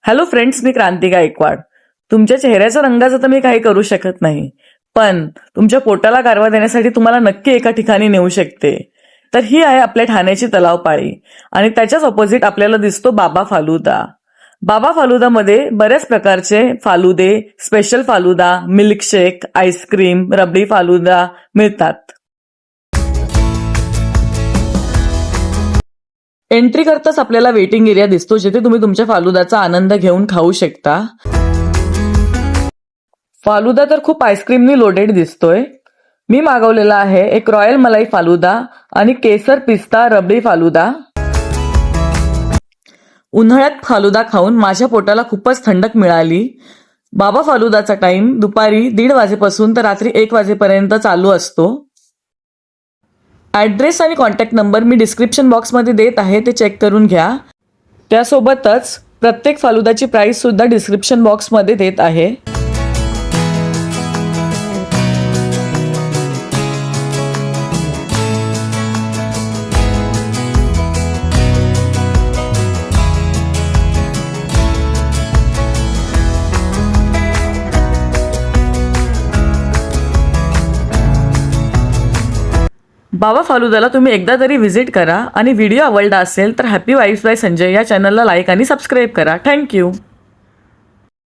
Hello friends, मी क्रांती गायकवाड. तुमच्या चेहऱ्याच्या रंगाचं तर मी काही करू शकत नाही, पण तुमच्या पोटाला गारवा देण्यासाठी तुम्हाला नक्की एका ठिकाणी नेऊ शकते. तर ही आहे आपल्या ठाण्याची तलावपाळी आणि त्याच्याच ऑपोजिट आपल्याला दिसतो बाबा फालुदा. बाबा फालुदामध्ये बऱ्याच प्रकारचे फालुदे, special falooda, milkshake, ice cream, rabri falooda मिळतात. एंट्री करताच आपल्याला वेटिंग एरिया दिसतो, जिथे तुम्ही तुमच्या फालुदाचा आनंद घेऊन खाऊ शकता. फालुदा तर खूप आईस्क्रीमनी लोडेड दिसतोय. मी मागवलेला आहे एक रॉयल मलाई फालुदा आणि केसर पिस्ता रबडी फालुदा. उन्हाळ्यात फालुदा खाऊन माझ्या पोटाला खूपच थंडक मिळाली. बाबा फालुदाचा टाइम दुपारी 1:30 वाजेपासून तर रात्री 1 वाजेपर्यंत चालू असतो. ॲड्रेस आणि कॉन्टॅक्ट नंबर मी डिस्क्रिप्शन बॉक्समध्ये देत आहे, ते चेक करून घ्या. त्यासोबतच प्रत्येक फालुदाची प्राईस सुद्धा डिस्क्रिप्शन बॉक्समध्ये देत आहे. बाबा फालुदाला तुम्ही एकदा तरी व्हिजिट करा आणि व्हिडिओ आवडला असेल तर हॅपी वाईफ्स बाय संजय या चॅनलला लाईक आणि सबस्क्राईब करा. थँक्यू.